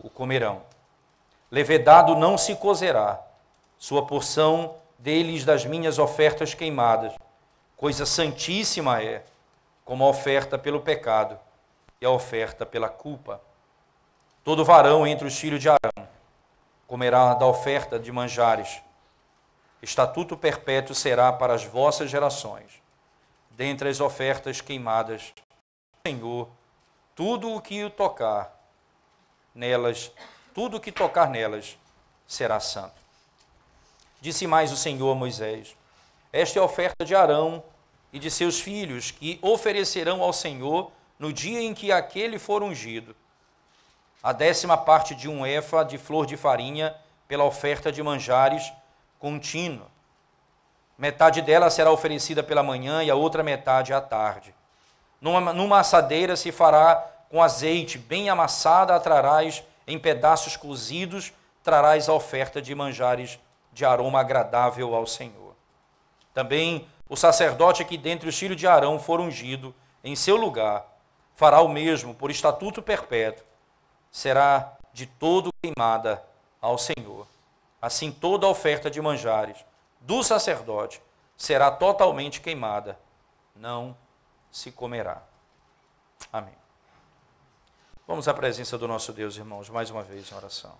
o comerão. Levedado não se cozerá, sua porção deles das minhas ofertas queimadas. Coisa santíssima é, como a oferta pelo pecado e a oferta pela culpa. Todo varão entre os filhos de Arão comerá da oferta de manjares. Estatuto perpétuo será para as vossas gerações. Dentre as ofertas queimadas, Senhor, tudo o que tocar nelas será santo. Disse mais o Senhor a Moisés: esta é a oferta de Arão e de seus filhos, que oferecerão ao Senhor no dia em que aquele for ungido. A 10ª parte de um éfa de flor de farinha pela oferta de manjares contínua. Metade dela será oferecida pela manhã e a outra metade à tarde. Numa assadeira se fará com azeite bem amassada, a trarás em pedaços cozidos, trarás a oferta de manjares de aroma agradável ao Senhor. Também o sacerdote que dentre os filhos de Arão for ungido em seu lugar fará o mesmo por estatuto perpétuo. Será de todo queimada ao Senhor. Assim toda a oferta de manjares do sacerdote será totalmente queimada, não se comerá. Amém. Vamos à presença do nosso Deus, irmãos, mais uma vez em oração.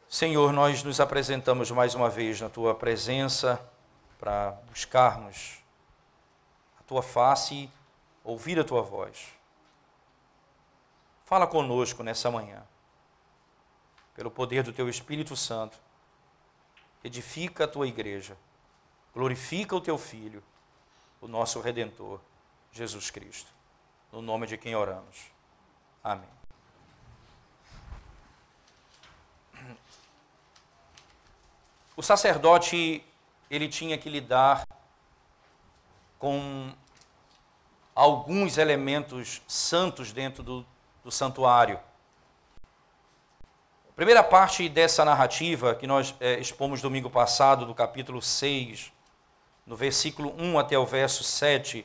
Senhor, nós nos apresentamos mais uma vez na Tua presença para buscarmos a Tua face e ouvir a Tua voz. Fala conosco nessa manhã, pelo poder do Teu Espírito Santo. Edifica a Tua igreja, glorifica o Teu Filho, o nosso Redentor, Jesus Cristo, no nome de quem oramos. Amém. O sacerdote, ele tinha que lidar com alguns elementos santos dentro do santuário. A primeira parte dessa narrativa, que nós expomos domingo passado, do capítulo 6, no versículo 1 até o verso 7,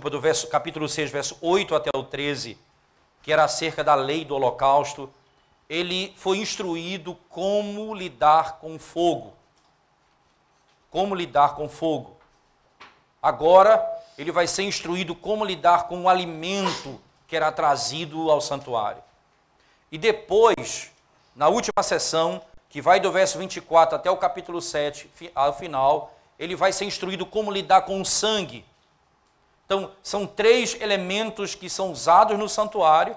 do capítulo 6, verso 8 até o 13, que era acerca da lei do holocausto, ele foi instruído como lidar com fogo. Como lidar com fogo. Agora, ele vai ser instruído como lidar com o alimento que era trazido ao santuário. E depois, na última sessão, que vai do verso 24 até o capítulo 7, ao final, ele vai ser instruído como lidar com o sangue. Então, são 3 elementos que são usados no santuário,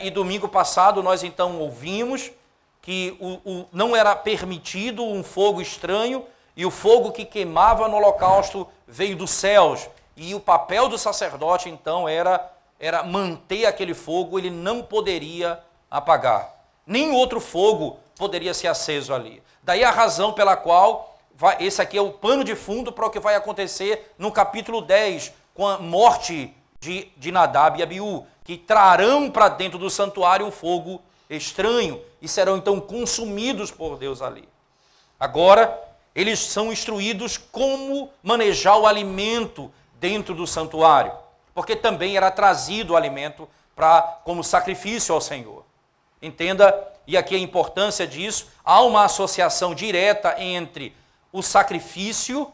e domingo passado nós então ouvimos que não era permitido um fogo estranho, e o fogo que queimava no holocausto veio dos céus, e o papel do sacerdote então era manter aquele fogo, ele não poderia apagar. Nem outro fogo poderia ser aceso ali. Daí a razão pela qual, esse aqui é o pano de fundo para o que vai acontecer no capítulo 10, com a morte de Nadab e Abiú, que trarão para dentro do santuário um fogo estranho e serão então consumidos por Deus ali. Agora, eles são instruídos como manejar o alimento dentro do santuário, porque também era trazido o alimento como sacrifício ao Senhor. Entenda, e aqui a importância disso, há uma associação direta entre o sacrifício,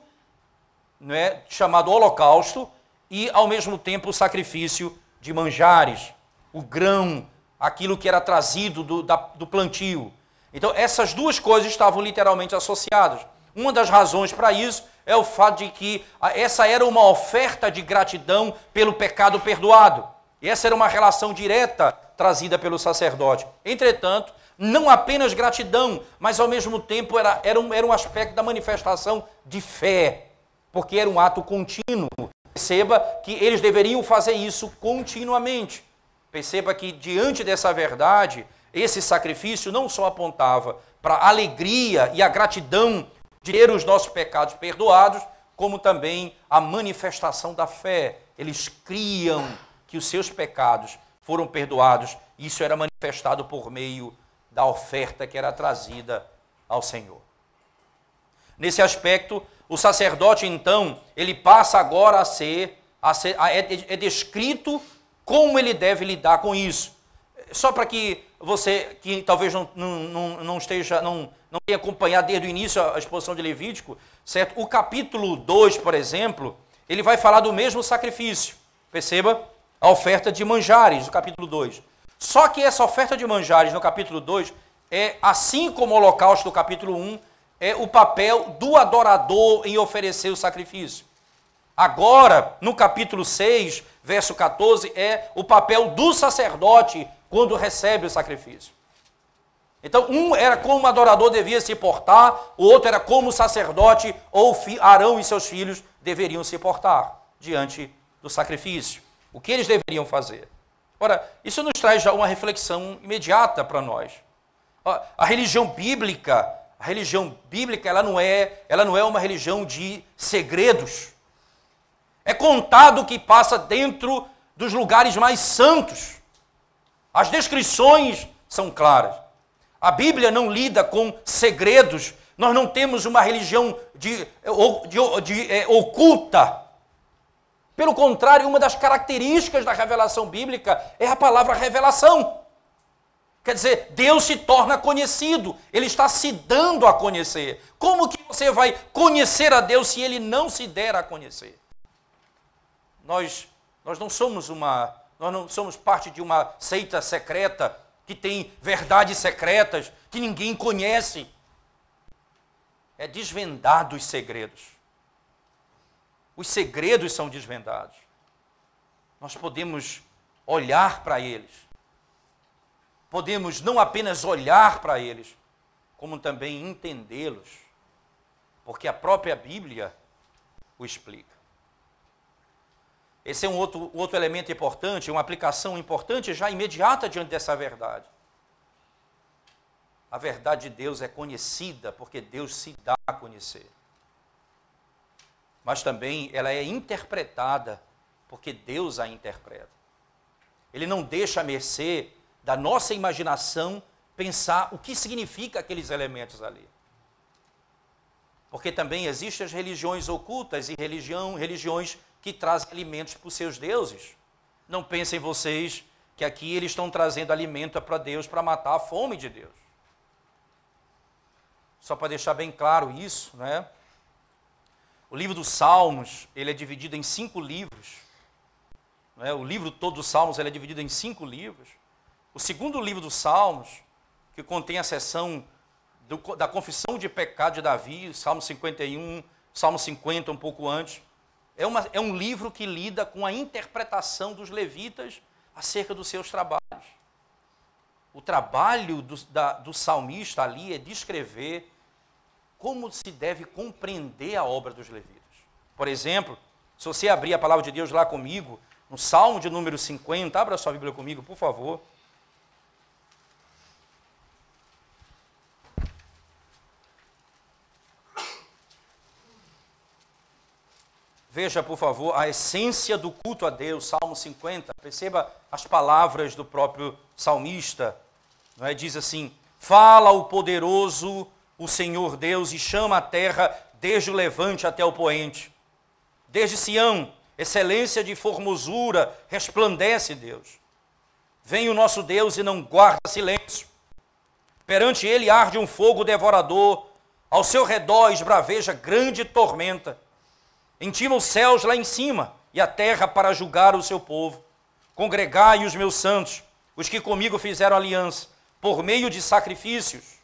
chamado holocausto, e ao mesmo tempo o sacrifício de manjares, o grão, aquilo que era trazido do plantio. Então essas duas coisas estavam literalmente associadas. Uma das razões para isso é o fato de que essa era uma oferta de gratidão pelo pecado perdoado. E essa era uma relação direta trazida pelo sacerdote. Entretanto, não apenas gratidão, mas ao mesmo tempo era um aspecto da manifestação de fé, porque era um ato contínuo. Perceba que eles deveriam fazer isso continuamente. Perceba que diante dessa verdade, esse sacrifício não só apontava para a alegria e a gratidão de ter os nossos pecados perdoados, como também a manifestação da fé. Eles criam que os seus pecados foram perdoados. Isso era manifestado por meio da oferta que era trazida ao Senhor. Nesse aspecto, o sacerdote, então, ele passa agora é descrito como ele deve lidar com isso. Só para que você, que talvez não tenha acompanhado desde o início a exposição de Levítico, certo? O capítulo 2, por exemplo, ele vai falar do mesmo sacrifício. Perceba, a oferta de manjares, no capítulo 2. Só que essa oferta de manjares, no capítulo 2, é, assim como o holocausto do capítulo 1, é o papel do adorador em oferecer o sacrifício. Agora, no capítulo 6, verso 14, é o papel do sacerdote quando recebe o sacrifício. Então, um era como o adorador devia se portar, o outro era como o sacerdote ou Arão e seus filhos deveriam se portar diante do sacrifício. O que eles deveriam fazer? Ora, isso nos traz já uma reflexão imediata para nós. A religião bíblica, ela não é uma religião de segredos. É contado o que passa dentro dos lugares mais santos. As descrições são claras. A Bíblia não lida com segredos. Nós não temos uma religião oculta. Pelo contrário, uma das características da revelação bíblica é a palavra revelação. Quer dizer, Deus se torna conhecido, Ele está se dando a conhecer. Como que você vai conhecer a Deus se Ele não se der a conhecer? Nós não somos parte de uma seita secreta que tem verdades secretas que ninguém conhece. É desvendado os segredos. Os segredos são desvendados. Nós podemos olhar para eles. Podemos não apenas olhar para eles, como também entendê-los. Porque a própria Bíblia o explica. Esse é um outro elemento importante, uma aplicação importante já imediata diante dessa verdade. A verdade de Deus é conhecida porque Deus se dá a conhecer. Mas também ela é interpretada porque Deus a interpreta. Ele não deixa à mercê da nossa imaginação pensar o que significa aqueles elementos ali. Porque também existem as religiões ocultas e religiões que trazem alimentos para os seus deuses. Não pensem vocês que aqui eles estão trazendo alimento para Deus para matar a fome de Deus. Só para deixar bem claro isso, né? O livro dos Salmos, ele é dividido em 5 livros. Né? O livro todo dos Salmos, ele é dividido em 5 livros. O segundo livro dos Salmos, que contém a seção da confissão de pecado de Davi, Salmo 51, Salmo 50, um pouco antes, é um livro que lida com a interpretação dos levitas acerca dos seus trabalhos. O trabalho do salmista ali é descrever como se deve compreender a obra dos levitas. Por exemplo, se você abrir a palavra de Deus lá comigo, no Salmo de número 50, abra sua Bíblia comigo, por favor. Veja, por favor, a essência do culto a Deus, Salmo 50. Perceba as palavras do próprio salmista. Não é? Diz assim: fala o poderoso, o Senhor Deus, e chama a terra desde o levante até o poente. Desde Sião, excelência de formosura, resplandece Deus. Vem o nosso Deus e não guarda silêncio. Perante ele arde um fogo devorador, ao seu redor esbraveja grande tormenta. Intima os céus lá em cima e a terra para julgar o seu povo. Congregai os meus santos, os que comigo fizeram aliança, por meio de sacrifícios.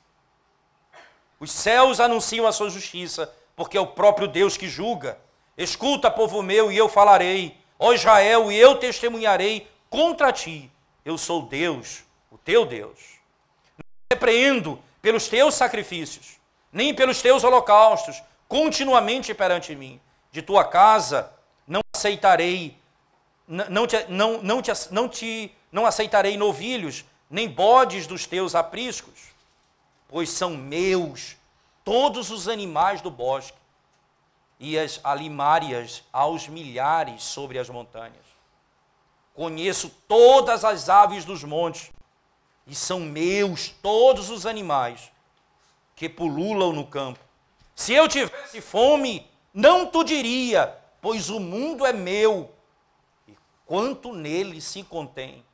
Os céus anunciam a sua justiça, porque é o próprio Deus que julga. Escuta, povo meu, e eu falarei. Ó Israel, e eu testemunharei contra ti. Eu sou Deus, o teu Deus. Não repreendo pelos teus sacrifícios, nem pelos teus holocaustos, continuamente perante mim. De tua casa não aceitarei, não aceitarei novilhos, nem bodes dos teus apriscos, pois são meus todos os animais do bosque, e as alimárias aos milhares sobre as montanhas. Conheço todas as aves dos montes, e são meus todos os animais que pululam no campo. Se eu tivesse fome, não tu diria, pois o mundo é meu, quanto nele se contém.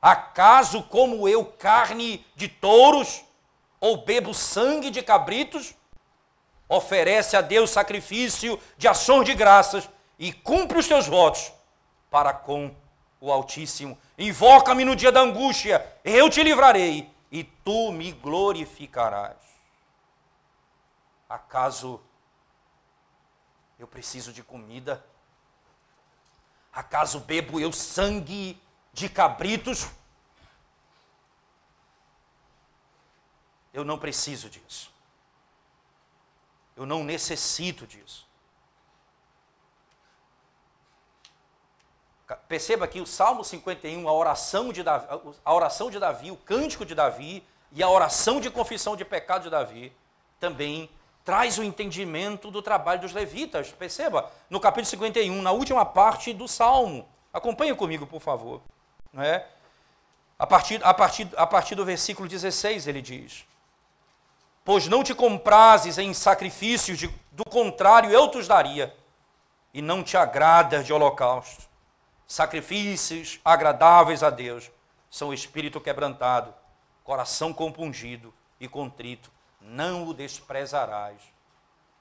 Acaso como eu carne de touros, ou bebo sangue de cabritos? Oferece a Deus sacrifício de ações de graças e cumpre os teus votos para com o Altíssimo. Invoca-me no dia da angústia, eu te livrarei e tu me glorificarás. Acaso eu preciso de comida? Acaso bebo eu sangue de cabritos? Eu não preciso disso. Eu não necessito disso. Perceba que o Salmo 51, a oração de Davi, o cântico de Davi e a oração de confissão de pecado de Davi também traz o entendimento do trabalho dos levitas. Perceba, no capítulo 51, na última parte do Salmo. Acompanhe comigo, por favor. Não é? A partir do versículo 16, ele diz: pois não te comprases em sacrifícios, do contrário eu te os daria, e não te agrada de holocausto. Sacrifícios agradáveis a Deus são espírito quebrantado, coração compungido e contrito, não o desprezarás,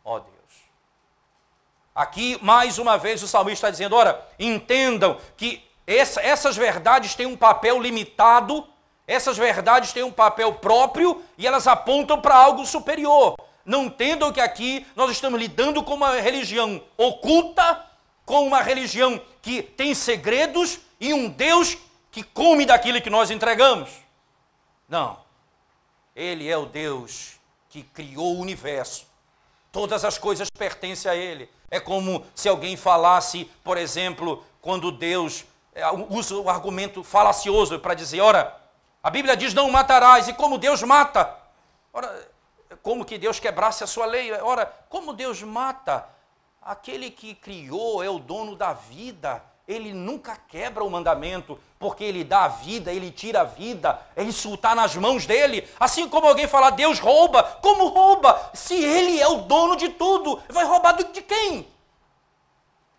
ó Deus. Aqui, mais uma vez, o salmista está dizendo, ora, entendam que essas verdades têm um papel limitado, essas verdades têm um papel próprio e elas apontam para algo superior. Não entendam que aqui nós estamos lidando com uma religião oculta, com uma religião que tem segredos e um Deus que come daquilo que nós entregamos. Não. Ele é o Deus que criou o universo. Todas as coisas pertencem a Ele. É como se alguém falasse, por exemplo, quando Deus usa o argumento falacioso para dizer, ora, a Bíblia diz não matarás, e como Deus mata? Ora, como que Deus quebrasse a sua lei? Ora, como Deus mata? Aquele que criou é o dono da vida. Ele nunca quebra o mandamento, porque ele dá a vida, ele tira a vida. Isso está nas mãos dele. Assim como alguém falar, Deus rouba. Como rouba? Se ele é o dono de tudo, vai roubar de quem?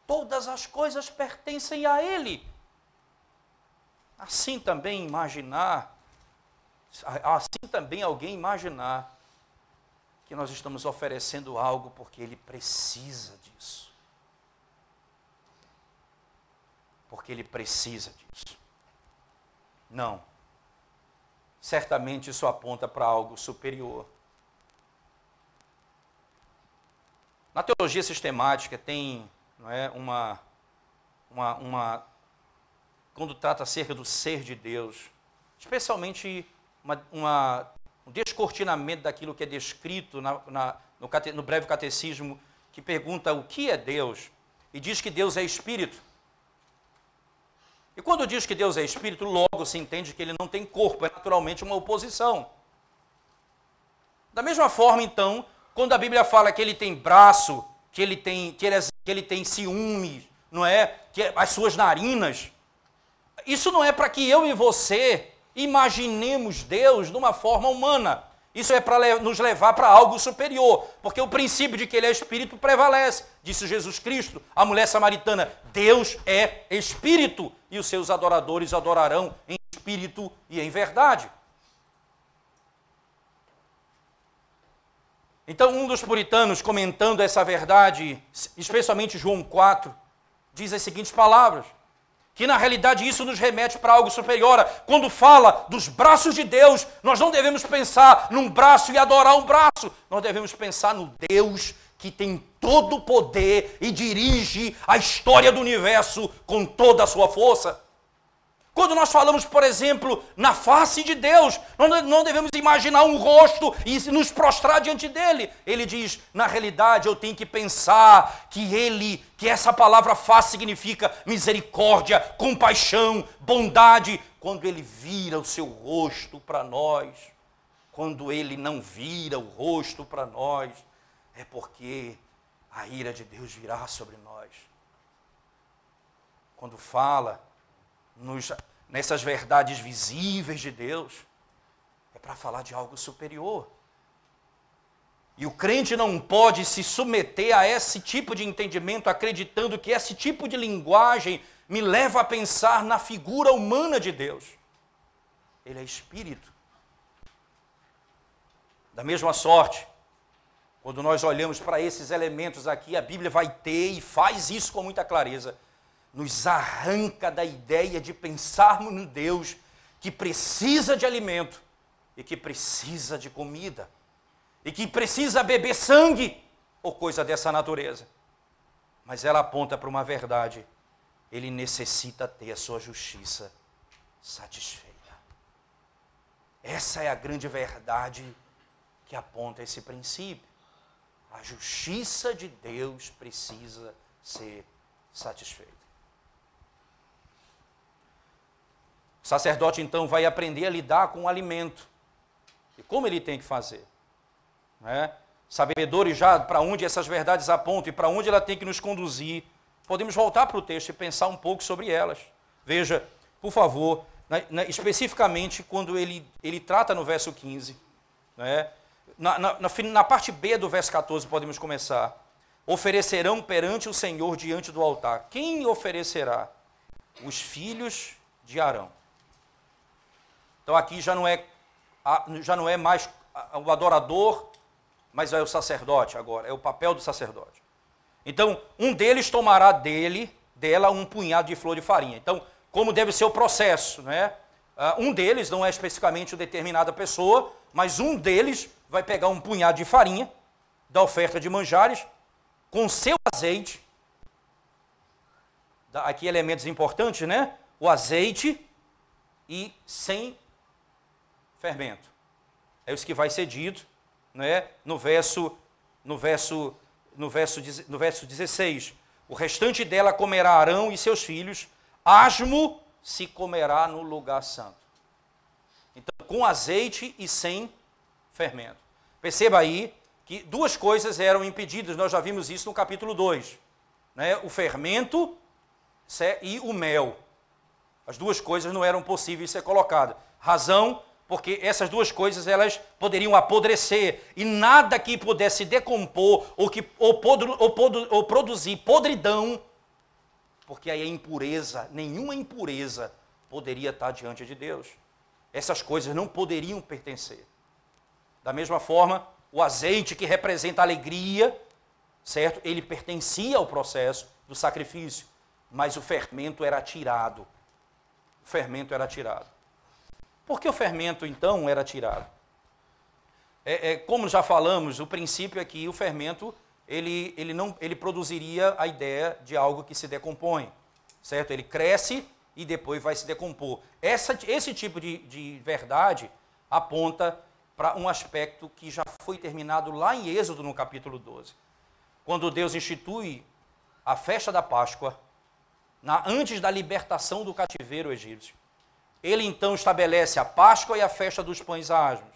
Todas as coisas pertencem a ele. Assim também alguém imaginar que nós estamos oferecendo algo porque ele precisa disso. Porque ele precisa disso. Não. Certamente isso aponta para algo superior. Na teologia sistemática tem, não é, quando trata acerca do ser de Deus, especialmente um descortinamento daquilo que é descrito no breve catecismo, que pergunta o que é Deus, e diz que Deus é espírito. E quando diz que Deus é espírito, logo se entende que ele não tem corpo, é naturalmente uma oposição. Da mesma forma, então, quando a Bíblia fala que ele tem braço, que ele tem ciúme, não é? Que as suas narinas, isso não é para que eu e você imaginemos Deus de uma forma humana. Isso é para nos levar para algo superior, porque o princípio de que ele é espírito prevalece. Disse Jesus Cristo à mulher samaritana, Deus é espírito, e os seus adoradores adorarão em espírito e em verdade. Então, um dos puritanos, comentando essa verdade, especialmente João 4, diz as seguintes palavras, que na realidade isso nos remete para algo superior. Quando fala dos braços de Deus, nós não devemos pensar num braço e adorar um braço. Nós devemos pensar no Deus que tem todo o poder e dirige a história do universo com toda a sua força. Quando nós falamos, por exemplo, na face de Deus, nós não devemos imaginar um rosto e nos prostrar diante dele. Ele diz, na realidade eu tenho que pensar que essa palavra face significa misericórdia, compaixão, bondade. Quando ele vira o seu rosto para nós, quando ele não vira o rosto para nós, é porque a ira de Deus virá sobre nós. Quando fala nessas verdades visíveis de Deus, é para falar de algo superior. E o crente não pode se submeter a esse tipo de entendimento, acreditando que esse tipo de linguagem me leva a pensar na figura humana de Deus. Ele é espírito. Da mesma sorte, quando nós olhamos para esses elementos aqui, a Bíblia vai ter e faz isso com muita clareza. Nos arranca da ideia de pensarmos no Deus que precisa de alimento e que precisa de comida e que precisa beber sangue ou coisa dessa natureza. Mas ela aponta para uma verdade: ele necessita ter a sua justiça satisfeita. Essa é a grande verdade que aponta esse princípio. A justiça de Deus precisa ser satisfeita. O sacerdote, então, vai aprender a lidar com o alimento. E como ele tem que fazer? Sabedores já para onde essas verdades apontam e para onde ela tem que nos conduzir, podemos voltar para o texto e pensar um pouco sobre elas. Veja, por favor, especificamente quando ele trata no verso 15, na parte B do verso 14 podemos começar. Oferecerão perante o Senhor diante do altar. Quem oferecerá? Os filhos de Arão. Então aqui já não é mais o adorador, mas é o sacerdote agora, é o papel do sacerdote. Então, um deles tomará dela um punhado de flor de farinha. Então, como deve ser o processo, um deles, não é especificamente uma determinada pessoa, mas um deles vai pegar um punhado de farinha da oferta de manjares, com seu azeite, aqui elementos importantes, o azeite e sem fermento. É isso que vai ser dito, no verso 16. O restante dela comerá Arão e seus filhos, asmo se comerá no lugar santo. Então, com azeite e sem fermento. Perceba aí que duas coisas eram impedidas, nós já vimos isso no capítulo 2. O fermento e o mel. As duas coisas não eram possíveis de ser colocadas. Razão, porque essas duas coisas elas poderiam apodrecer e nada que pudesse decompor ou produzir podridão, porque aí a impureza, nenhuma impureza poderia estar diante de Deus. Essas coisas não poderiam pertencer. Da mesma forma, o azeite que representa a alegria, certo? Ele pertencia ao processo do sacrifício, mas o fermento era tirado. O fermento era tirado. Por que o fermento, então, era tirado? Como já falamos, o princípio é que o fermento ele produziria a ideia de algo que se decompõe, certo? Ele cresce e depois vai se decompor. Esse tipo de verdade aponta para um aspecto que já foi terminado lá em Êxodo, no capítulo 12. Quando Deus institui a festa da Páscoa, antes da libertação do cativeiro egípcio. Ele então estabelece a Páscoa e a festa dos pães asmos.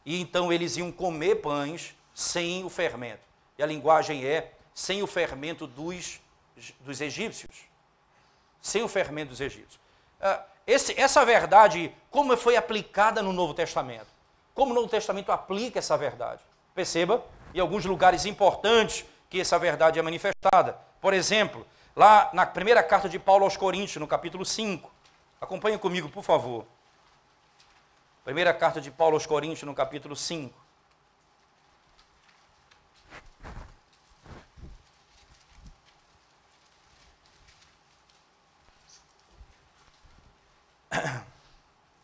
E então eles iam comer pães sem o fermento. E a linguagem é sem o fermento dos egípcios. Sem o fermento dos egípcios. Essa verdade, como foi aplicada no Novo Testamento? Como o Novo Testamento aplica essa verdade? Perceba, em alguns lugares importantes que essa verdade é manifestada. Por exemplo, lá na primeira carta de Paulo aos Coríntios, no capítulo 5. Acompanhe comigo, por favor. Primeira carta de Paulo aos Coríntios, no capítulo 5.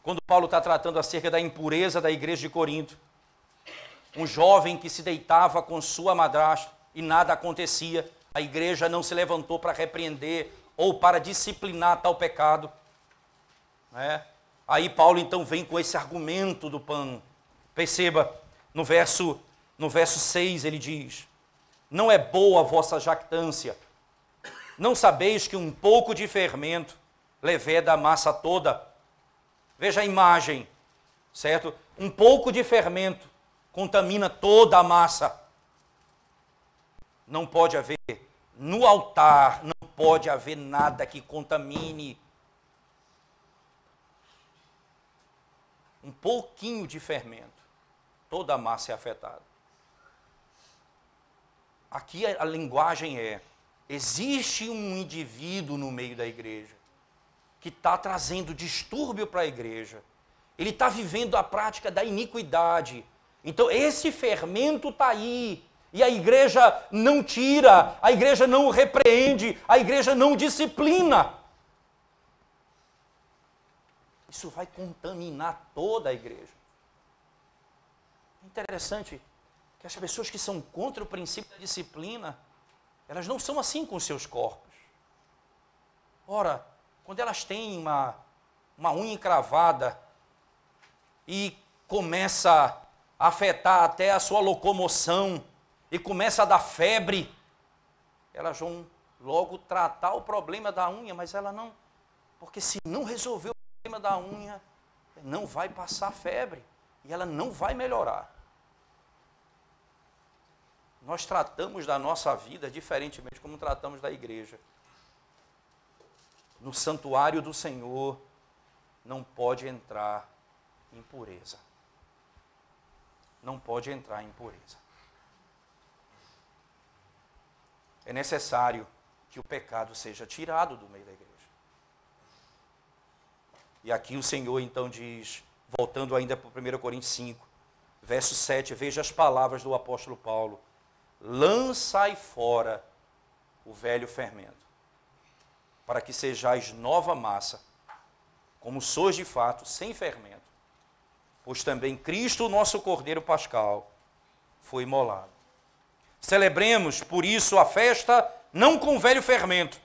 Quando Paulo está tratando acerca da impureza da igreja de Corinto, um jovem que se deitava com sua madrasta e nada acontecia, a igreja não se levantou para repreender ou para disciplinar tal pecado. Aí Paulo então vem com esse argumento do pão. Perceba, no verso 6 ele diz: não é boa a vossa jactância, não sabeis que um pouco de fermento leveda a massa toda. Veja a imagem, certo? Um pouco de fermento contamina toda a massa. Não pode haver, no altar, não pode haver nada que contamine. Um pouquinho de fermento, toda a massa é afetada. Aqui a linguagem é: existe um indivíduo no meio da igreja que está trazendo distúrbio para a igreja. Ele está vivendo a prática da iniquidade. Então esse fermento está aí. E a igreja não tira, a igreja não repreende, a igreja não disciplina. Isso vai contaminar toda a igreja. É interessante que as pessoas que são contra o princípio da disciplina, elas não são assim com seus corpos. Ora, quando elas têm uma unha encravada e começa a afetar até a sua locomoção e começa a dar febre, elas vão logo tratar o problema da unha, mas ela não, porque se não resolver o problema da unha, não vai passar febre e ela não vai melhorar. Nós tratamos da nossa vida diferentemente como tratamos da igreja. No santuário do Senhor não pode entrar impureza. Não pode entrar impureza. É necessário que o pecado seja tirado do meio da igreja. E aqui o Senhor então diz, voltando ainda para 1 Coríntios 5, verso 7, veja as palavras do apóstolo Paulo: lançai fora o velho fermento, para que sejais nova massa, como sois de fato, sem fermento, pois também Cristo, nosso Cordeiro Pascal, foi imolado. Celebremos, por isso, a festa não com velho fermento,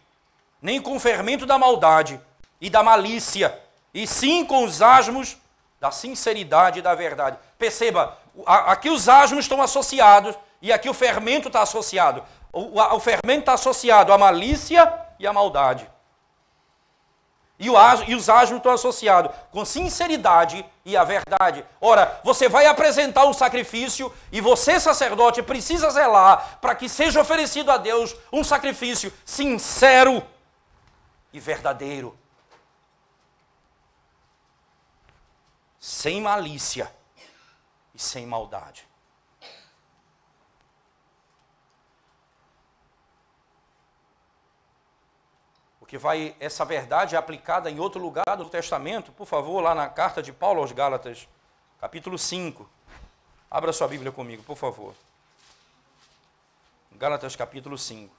nem com o fermento da maldade e da malícia, e sim com os asmos da sinceridade e da verdade. Perceba, aqui os asmos estão associados, e aqui o fermento está associado. O fermento está associado à malícia e à maldade. E os asmos estão associados com sinceridade e a verdade. Ora, você vai apresentar um sacrifício e você, sacerdote, precisa zelar para que seja oferecido a Deus um sacrifício sincero e verdadeiro. Sem malícia e sem maldade. Que vai, essa verdade é aplicada em outro lugar do Testamento, por favor, lá na carta de Paulo aos Gálatas, capítulo 5. Abra sua Bíblia comigo, por favor. Gálatas, capítulo 5.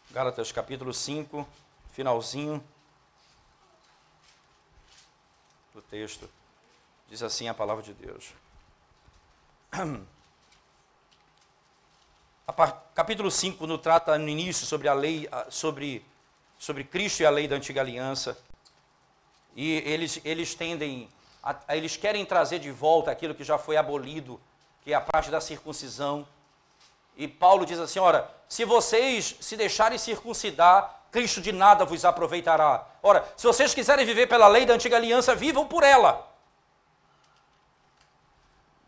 Gálatas, capítulo 5, finalzinho do texto. Diz assim a palavra de Deus. Capítulo 5, quando trata no início sobre a lei, sobre Cristo e a lei da antiga aliança, e eles querem trazer de volta aquilo que já foi abolido, que é a parte da circuncisão. E Paulo diz assim, ora, se vocês se deixarem circuncidar, Cristo de nada vos aproveitará. Ora, se vocês quiserem viver pela lei da antiga aliança, vivam por ela.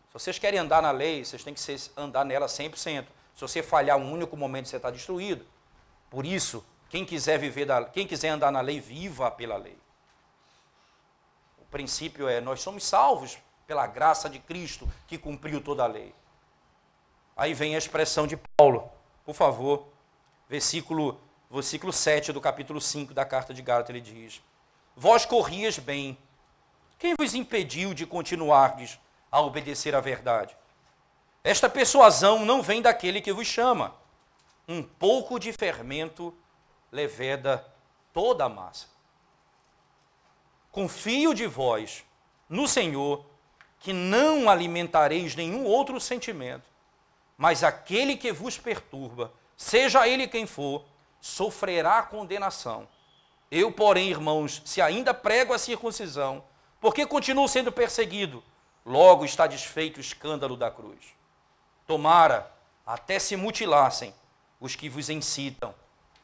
Se vocês querem andar na lei, vocês têm que andar nela 100%. Se você falhar um único momento, você está destruído. Por isso, quem quiser andar na lei, viva pela lei. O princípio é, nós somos salvos pela graça de Cristo, que cumpriu toda a lei. Aí vem a expressão de Paulo, por favor, versículo 7 do capítulo 5 da carta de Gálatas, ele diz: vós corrias bem, quem vos impediu de continuardes a obedecer à verdade? Esta persuasão não vem daquele que vos chama. Um pouco de fermento leveda toda a massa. Confio de vós no Senhor, que não alimentareis nenhum outro sentimento, mas aquele que vos perturba, seja ele quem for, sofrerá condenação. Eu, porém, irmãos, se ainda prego a circuncisão, porque continuo sendo perseguido, logo está desfeito o escândalo da cruz. Tomara até se mutilassem os que vos incitam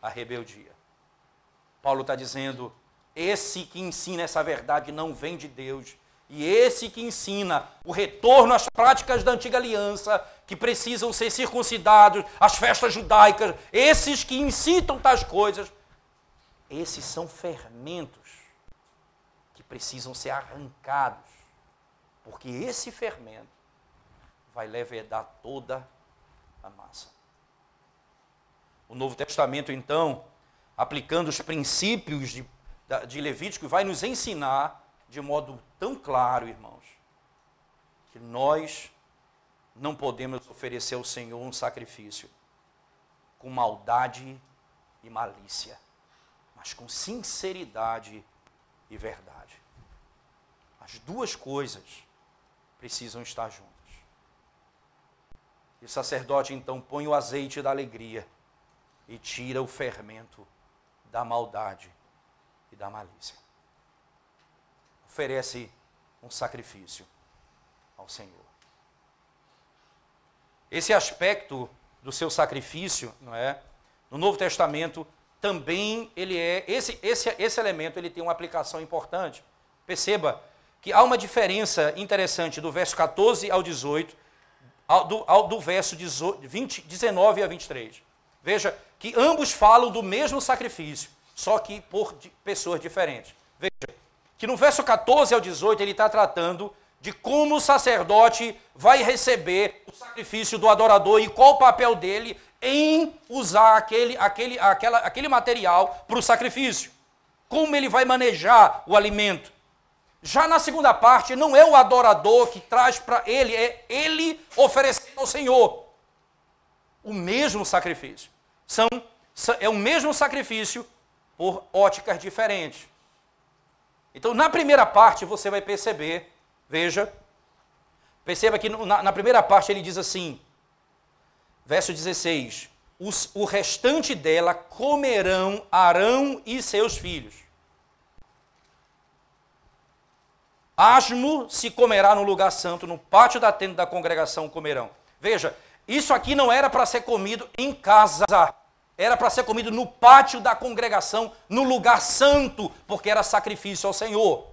à rebeldia. Paulo está dizendo, esse que ensina essa verdade não vem de Deus. E esse que ensina o retorno às práticas da antiga aliança, que precisam ser circuncidados, as festas judaicas, esses que incitam tais coisas, esses são fermentos que precisam ser arrancados, porque esse fermento vai levedar toda a massa. O Novo Testamento, então, aplicando os princípios de Levítico, vai nos ensinar de modo tão claro, irmãos, que nós não podemos oferecer ao Senhor um sacrifício com maldade e malícia, mas com sinceridade e verdade. As duas coisas precisam estar juntas. E o sacerdote então põe o azeite da alegria e tira o fermento da maldade e da malícia. Oferece um sacrifício ao Senhor. Esse aspecto do seu sacrifício, não é? No Novo Testamento também ele é esse elemento, ele tem uma aplicação importante. Perceba que há uma diferença interessante do verso 14 ao 18, do verso 19 a 23. Veja que ambos falam do mesmo sacrifício, só que por pessoas diferentes. Veja que no verso 14 ao 18 ele está tratando de como o sacerdote vai receber o sacrifício do adorador e qual o papel dele em usar aquele material para o sacrifício. Como ele vai manejar o alimento. Já na segunda parte, não é o adorador que traz para ele, é ele oferecendo ao Senhor o mesmo sacrifício. É o mesmo sacrifício por óticas diferentes. Então, na primeira parte, você vai perceber, perceba que na primeira parte ele diz assim, verso 16, o restante dela comerão Arão e seus filhos. Asmo se comerá no lugar santo, no pátio da tenda da congregação comerão. Veja, isso aqui não era para ser comido em casa, era para ser comido no pátio da congregação, no lugar santo, porque era sacrifício ao Senhor.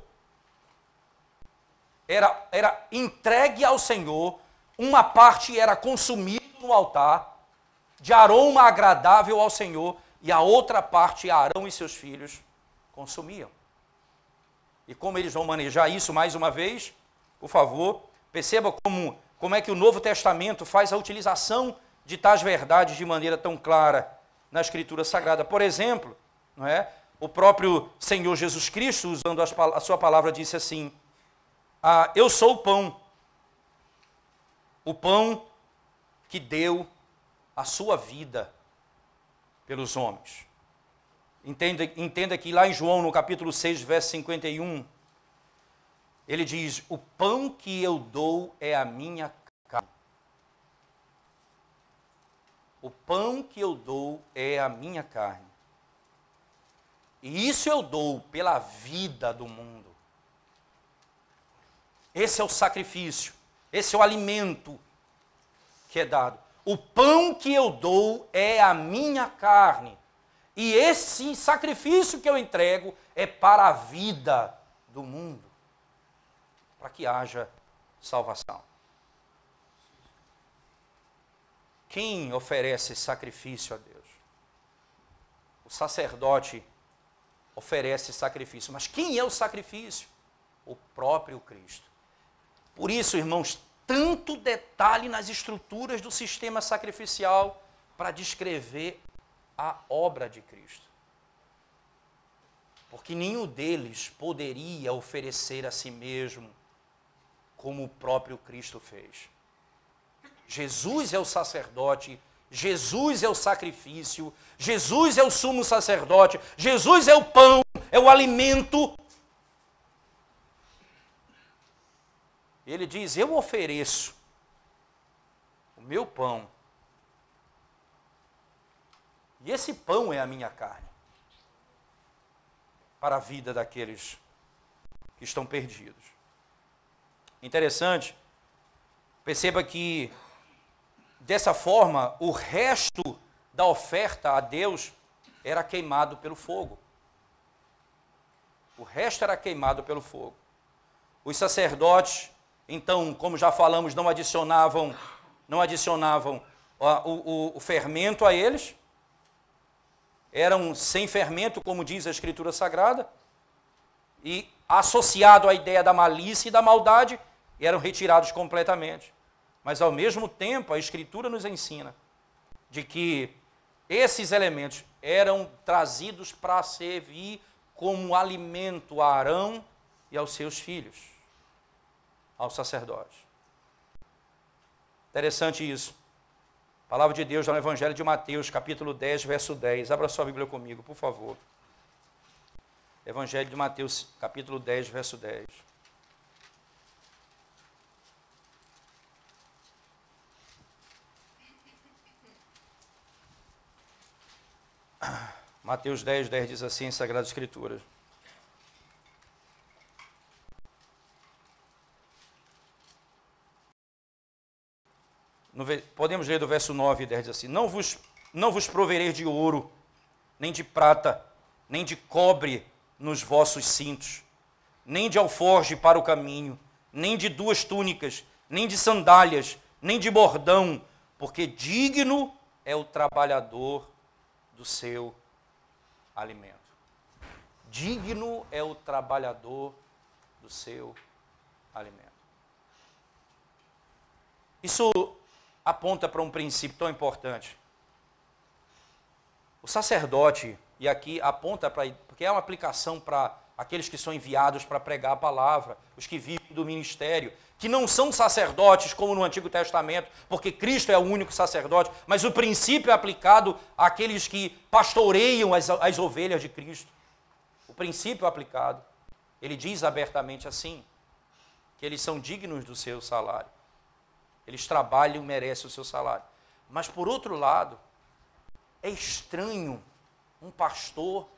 Era entregue ao Senhor, uma parte era consumida no altar, de aroma agradável ao Senhor, e a outra parte Arão e seus filhos consumiam. E como eles vão manejar isso mais uma vez, por favor, perceba como é que o Novo Testamento faz a utilização de tais verdades de maneira tão clara na Escritura Sagrada. Por exemplo, não é? O próprio Senhor Jesus Cristo, usando a sua palavra, disse assim, eu sou o pão que deu a sua vida pelos homens. Entenda que lá em João, no capítulo 6, verso 51, ele diz, o pão que eu dou é a minha carne. O pão que eu dou é a minha carne. E isso eu dou pela vida do mundo. Esse é o sacrifício, esse é o alimento que é dado. O pão que eu dou é a minha carne. E esse sacrifício que eu entrego é para a vida do mundo, para que haja salvação. Quem oferece sacrifício a Deus? O sacerdote oferece sacrifício. Mas quem é o sacrifício? O próprio Cristo. Por isso, irmãos, tanto detalhe nas estruturas do sistema sacrificial para descrever a obra de Cristo. Porque nenhum deles poderia oferecer a si mesmo como o próprio Cristo fez. Jesus é o sacerdote, Jesus é o sacrifício, Jesus é o sumo sacerdote, Jesus é o pão, é o alimento. Ele diz, eu ofereço o meu pão. E esse pão é a minha carne, para a vida daqueles que estão perdidos. Interessante, perceba que, dessa forma, o resto da oferta a Deus era queimado pelo fogo. O resto era queimado pelo fogo. Os sacerdotes, então, como já falamos, não adicionavam o fermento a eles, eram sem fermento, como diz a Escritura Sagrada, e associado à ideia da malícia e da maldade, eram retirados completamente. Mas, ao mesmo tempo, a Escritura nos ensina de que esses elementos eram trazidos para servir como alimento a Arão e aos seus filhos, aos sacerdotes. Interessante isso. A palavra de Deus no Evangelho de Mateus, capítulo 10, verso 10. Abra sua Bíblia comigo, por favor. Evangelho de Mateus, capítulo 10, verso 10. Mateus 10, 10 diz assim em Sagradas Escrituras. Podemos ler do verso 9 e 10, diz assim: não vos provereis de ouro, nem de prata, nem de cobre nos vossos cintos, nem de alforje para o caminho, nem de 2 túnicas, nem de sandálias, nem de bordão, porque digno é o trabalhador do seu alimento. Digno é o trabalhador do seu alimento. Isso aponta para um princípio tão importante. O sacerdote, e aqui aponta para, porque é uma aplicação para aqueles que são enviados para pregar a palavra, os que vivem do ministério, que não são sacerdotes como no Antigo Testamento, porque Cristo é o único sacerdote, mas o princípio é aplicado àqueles que pastoreiam as ovelhas de Cristo. O princípio é aplicado. Ele diz abertamente assim, que eles são dignos do seu salário. Eles trabalham e merecem o seu salário. Mas, por outro lado, é estranho um pastor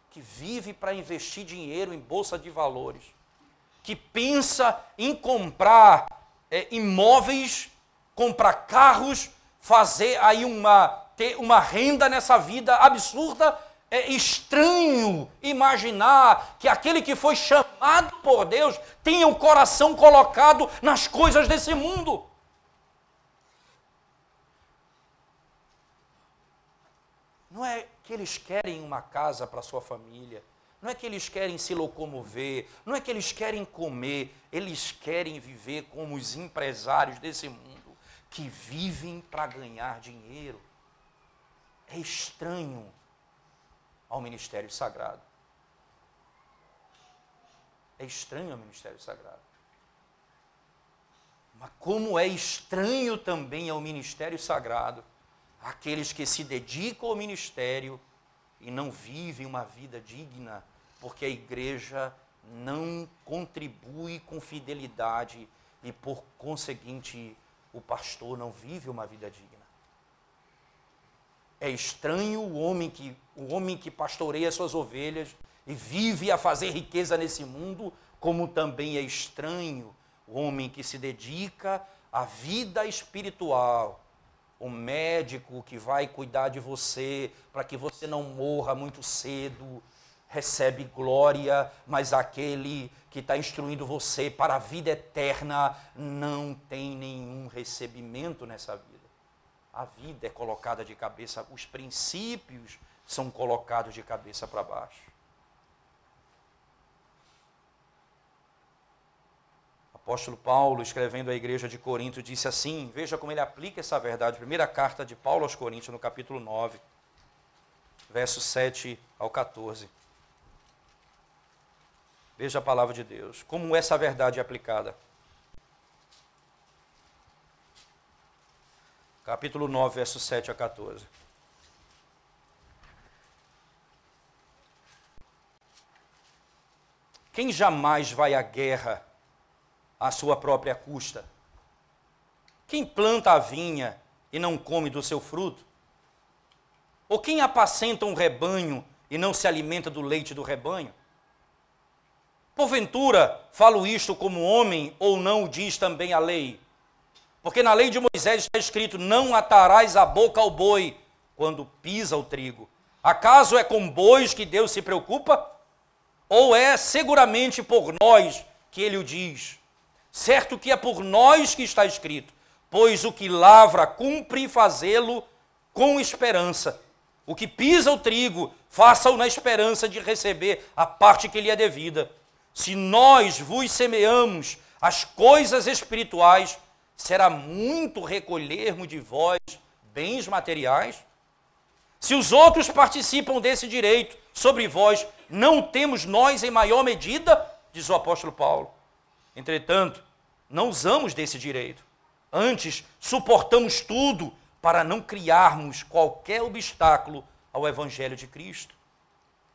que vive para investir dinheiro em bolsa de valores, que pensa em comprar imóveis, comprar carros, fazer aí ter uma renda nessa vida absurda. É estranho imaginar que aquele que foi chamado por Deus tenha o coração colocado nas coisas desse mundo. Não é que eles querem uma casa para sua família, não é que eles querem se locomover, não é que eles querem comer, eles querem viver como os empresários desse mundo, que vivem para ganhar dinheiro. É estranho ao ministério sagrado. É estranho ao ministério sagrado. Mas como é estranho também ao ministério sagrado aqueles que se dedicam ao ministério e não vivem uma vida digna, porque a igreja não contribui com fidelidade e, por conseguinte, o pastor não vive uma vida digna. É estranho o homem que pastoreia suas ovelhas e vive a fazer riqueza nesse mundo, como também é estranho o homem que se dedica à vida espiritual, o médico que vai cuidar de você para que você não morra muito cedo, recebe glória, mas aquele que está instruindo você para a vida eterna não tem nenhum recebimento nessa vida. A vida é colocada de cabeça, os princípios são colocados de cabeça para baixo. O apóstolo Paulo, escrevendo à igreja de Corinto, disse assim, veja como ele aplica essa verdade. Primeira carta de Paulo aos Coríntios, no capítulo 9, versos 7 ao 14. Veja a palavra de Deus, como essa verdade é aplicada. Capítulo 9, versos 7 a 14. Quem jamais vai à guerra à sua própria custa? Quem planta a vinha e não come do seu fruto? Ou quem apacenta um rebanho e não se alimenta do leite do rebanho? Porventura, falo isto como homem, ou não o diz também a lei? Porque na lei de Moisés está escrito, não atarás a boca ao boi quando pisa o trigo. Acaso é com bois que Deus se preocupa? Ou é seguramente por nós que ele o diz? Certo que é por nós que está escrito, pois o que lavra cumpre fazê-lo com esperança. O que pisa o trigo, faça-o na esperança de receber a parte que lhe é devida. Se nós vos semeamos as coisas espirituais, será muito recolhermos de vós bens materiais? Se os outros participam desse direito sobre vós, não temos nós em maior medida? Diz o apóstolo Paulo. Entretanto, não usamos desse direito. Antes, suportamos tudo para não criarmos qualquer obstáculo ao evangelho de Cristo.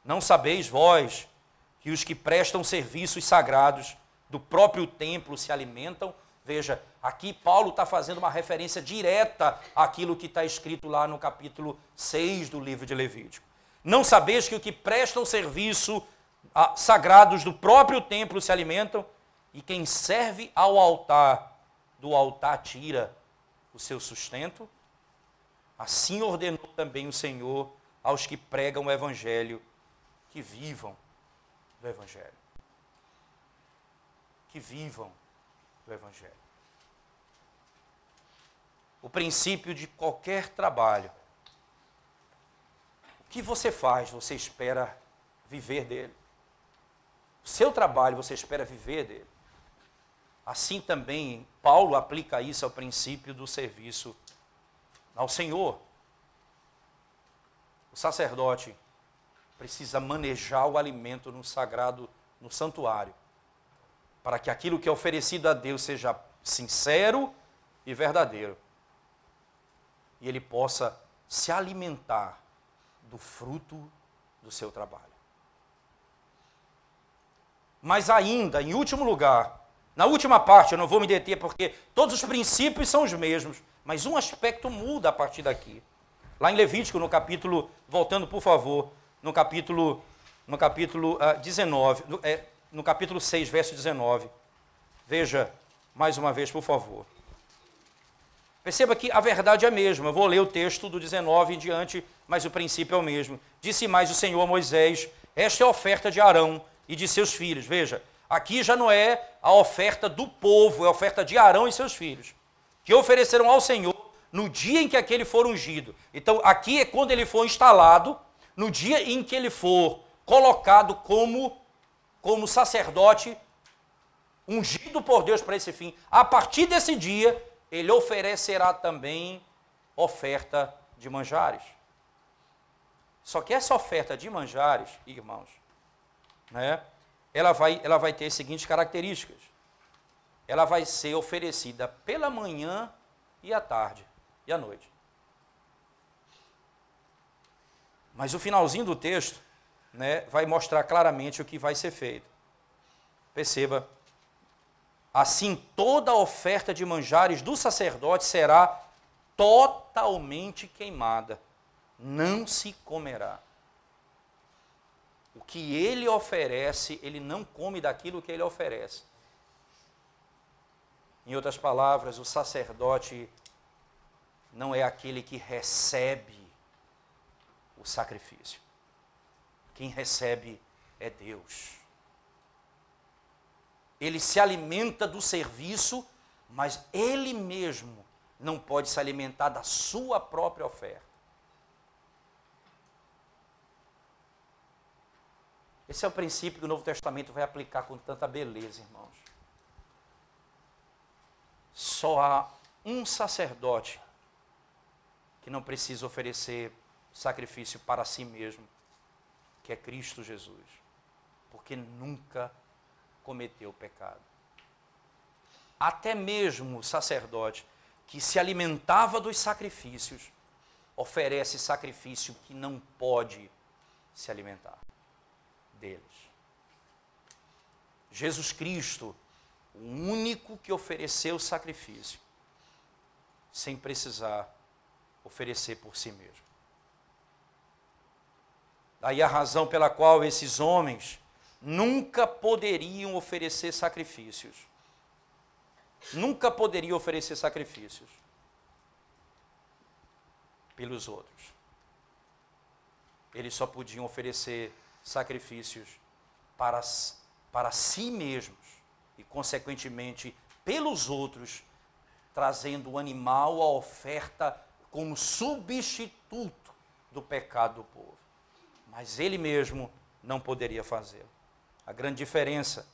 Não sabeis vós que os que prestam serviços sagrados do próprio templo se alimentam? Veja, aqui Paulo está fazendo uma referência direta àquilo que está escrito lá no capítulo 6 do livro de Levítico. Não sabeis que os que prestam serviço sagrados do próprio templo se alimentam? E quem serve ao altar, do altar tira o seu sustento? Assim ordenou também o Senhor aos que pregam o evangelho, que vivam do evangelho. Que vivam do evangelho. O princípio de qualquer trabalho. O que você faz, você espera viver dele. O seu trabalho, você espera viver dele. Assim também, Paulo aplica isso ao princípio do serviço ao Senhor. O sacerdote precisa manejar o alimento no sagrado, no santuário, para que aquilo que é oferecido a Deus seja sincero e verdadeiro. E ele possa se alimentar do fruto do seu trabalho. Mas ainda, em último lugar, na última parte, eu não vou me deter porque todos os princípios são os mesmos, mas um aspecto muda a partir daqui. Lá em Levítico, no capítulo, voltando por favor, no capítulo 19, no capítulo 6, verso 19. Veja, mais uma vez, por favor. Perceba que a verdade é a mesma. Eu vou ler o texto do 19 em diante, mas o princípio é o mesmo. Disse mais o Senhor a Moisés: esta é a oferta de Arão e de seus filhos. Veja, aqui já não é a oferta do povo, é a oferta de Arão e seus filhos, que ofereceram ao Senhor no dia em que aquele for ungido. Então, aqui é quando ele for instalado, no dia em que ele for colocado como sacerdote, ungido por Deus para esse fim. A partir desse dia, ele oferecerá também oferta de manjares. Só que essa oferta de manjares, irmãos, né, ela vai ter as seguintes características. Ela vai ser oferecida pela manhã e à tarde e à noite. Mas o finalzinho do texto, né, vai mostrar claramente o que vai ser feito. Perceba, assim toda a oferta de manjares do sacerdote será totalmente queimada, não se comerá. O que ele oferece, ele não come daquilo que ele oferece. Em outras palavras, o sacerdote não é aquele que recebe o sacrifício. Quem recebe é Deus. Ele se alimenta do serviço, mas ele mesmo não pode se alimentar da sua própria oferta. Esse é o princípio que o Novo Testamento vai aplicar com tanta beleza, irmãos. Só há um sacerdote que não precisa oferecer sacrifício para si mesmo, que é Cristo Jesus, porque nunca cometeu pecado. Até mesmo o sacerdote que se alimentava dos sacrifícios, oferece sacrifício que não pode se alimentar deles. Jesus Cristo, o único que ofereceu sacrifício, sem precisar oferecer por si mesmo. Daí a razão pela qual esses homens nunca poderiam oferecer sacrifícios. Nunca poderiam oferecer sacrifícios pelos outros. Eles só podiam oferecer sacrifícios para si mesmos e, consequentemente, pelos outros, trazendo o animal à oferta como substituto do pecado do povo. Mas ele mesmo não poderia fazê-lo. A grande diferença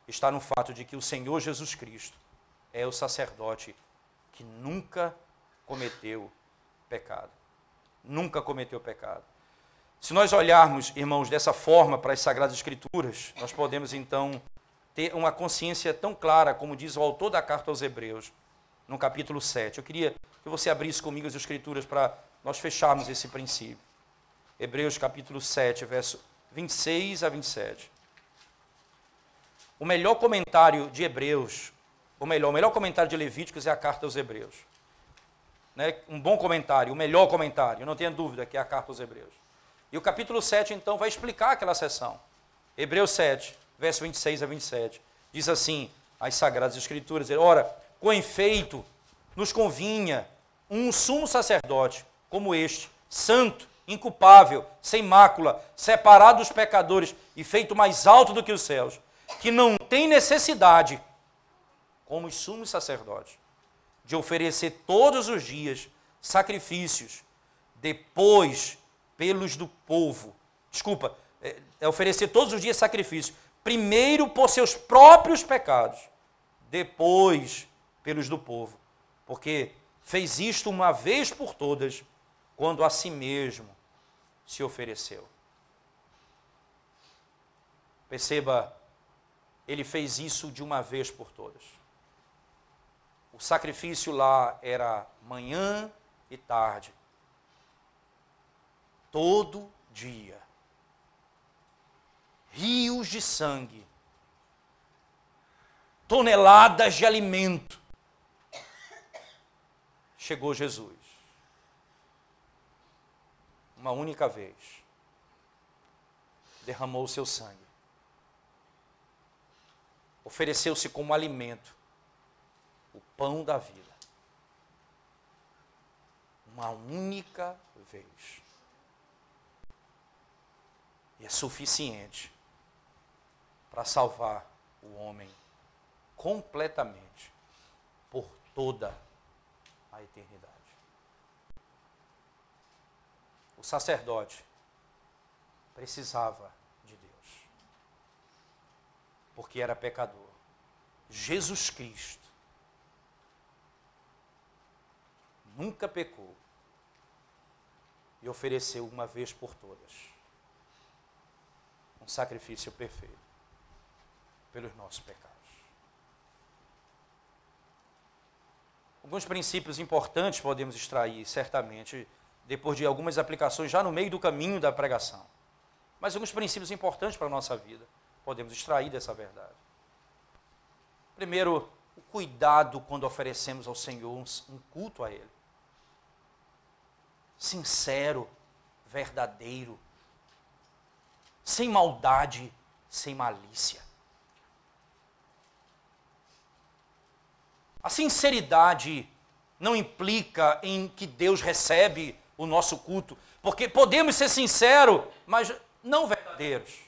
está no fato de que o Senhor Jesus Cristo é o sacerdote que nunca cometeu pecado. Nunca cometeu pecado. Se nós olharmos, irmãos, dessa forma para as Sagradas Escrituras, nós podemos então ter uma consciência tão clara, como diz o autor da carta aos Hebreus, no capítulo 7. Eu queria que você abrisse comigo as Escrituras para nós fecharmos esse princípio. Hebreus capítulo 7, verso 26 a 27. O melhor comentário de Hebreus, o melhor comentário de Levíticos é a carta aos Hebreus. Né? Um bom comentário, o melhor comentário, não tenha dúvida que é a carta aos Hebreus. E o capítulo 7, então, vai explicar aquela sessão. Hebreus 7, verso 26 a 27. Diz assim, as Sagradas Escrituras, ora, com efeito, nos convinha um sumo sacerdote como este, santo, inculpável, sem mácula, separado dos pecadores e feito mais alto do que os céus, que não tem necessidade, como os sumos sacerdotes, de oferecer todos os dias sacrifícios, depois pelos do povo. Oferecer todos os dias sacrifícios, primeiro por seus próprios pecados, depois pelos do povo, porque fez isto uma vez por todas, quando a si mesmo se ofereceu. Perceba, ele fez isso de uma vez por todas. O sacrifício lá era manhã e tarde, todo dia. Rios de sangue, toneladas de alimento. Chegou Jesus. Uma única vez. Derramou o seu sangue. Ofereceu-se como alimento. O pão da vida. Uma única vez. E é suficiente para salvar o homem completamente por toda a eternidade. O sacerdote precisava de Deus, porque era pecador. Jesus Cristo nunca pecou e ofereceu uma vez por todas um sacrifício perfeito pelos nossos pecados. Alguns princípios importantes podemos extrair, certamente, depois de algumas aplicações já no meio do caminho da pregação. Mas alguns princípios importantes para a nossa vida podemos extrair dessa verdade. Primeiro, o cuidado quando oferecemos ao Senhor um culto a Ele. Sincero, verdadeiro, sem maldade, sem malícia. A sinceridade não implica em que Deus recebe o nosso culto, porque podemos ser sinceros, mas não verdadeiros.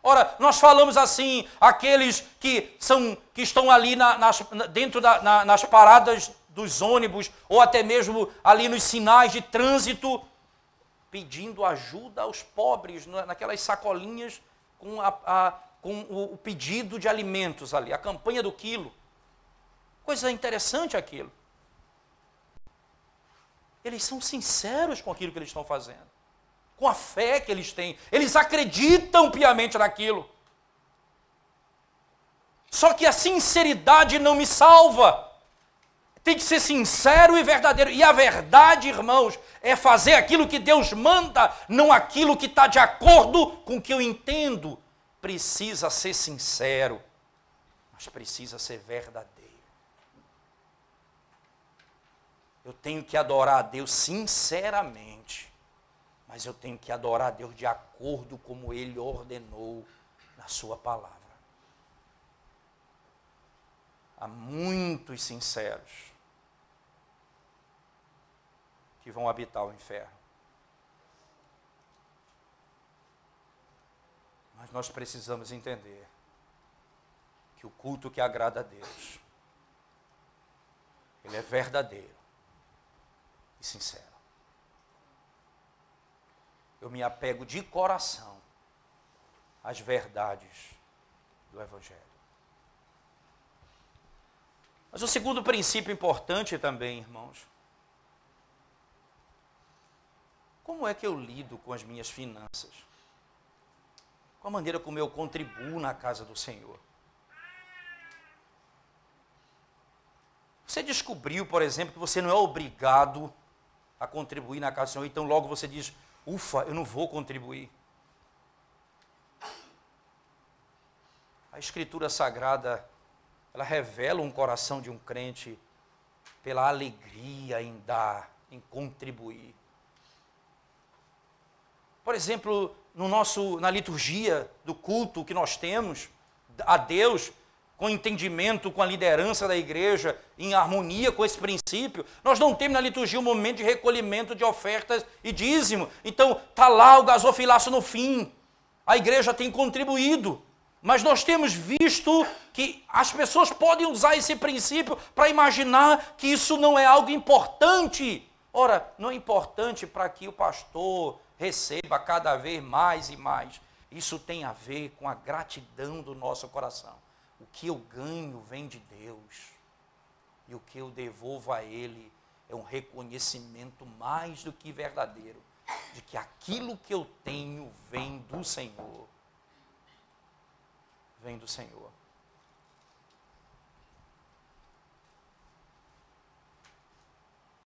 Ora, nós falamos assim, aqueles que estão ali nas paradas dos ônibus, ou até mesmo ali nos sinais de trânsito, pedindo ajuda aos pobres, naquelas sacolinhas com o pedido de alimentos ali, a campanha do quilo. Coisa interessante aquilo. Eles são sinceros com aquilo que eles estão fazendo, com a fé que eles têm. Eles acreditam piamente naquilo. Só que a sinceridade não me salva. Tem que ser sincero e verdadeiro. E a verdade, irmãos, é fazer aquilo que Deus manda, não aquilo que está de acordo com o que eu entendo. Precisa ser sincero, mas precisa ser verdadeiro. Eu tenho que adorar a Deus sinceramente, mas eu tenho que adorar a Deus de acordo como Ele ordenou na sua palavra. Há muitos sinceros que vão habitar o inferno. Mas nós precisamos entender que o culto que agrada a Deus, ele é verdadeiro e sincero. Eu me apego de coração as verdades do Evangelho. Mas o segundo princípio importante também, irmãos, como é que eu lido com as minhas finanças? Qual a maneira como eu contribuo na casa do Senhor? Você descobriu, por exemplo, que você não é obrigado a contribuir na casa do Senhor, então logo você diz, ufa, eu não vou contribuir. A Escritura Sagrada, ela revela um coração de um crente pela alegria em dar, em contribuir. Por exemplo, na liturgia do culto que nós temos a Deus, com entendimento, com a liderança da igreja, em harmonia com esse princípio, nós não temos na liturgia um momento de recolhimento de ofertas e dízimo. Então, está lá o gasofilaço no fim. A igreja tem contribuído. Mas nós temos visto que as pessoas podem usar esse princípio para imaginar que isso não é algo importante. Ora, não é importante para que o pastor receba cada vez mais e mais. Isso tem a ver com a gratidão do nosso coração. O que eu ganho vem de Deus. E o que eu devolvo a Ele é um reconhecimento mais do que verdadeiro de que aquilo que eu tenho vem do Senhor. Vem do Senhor.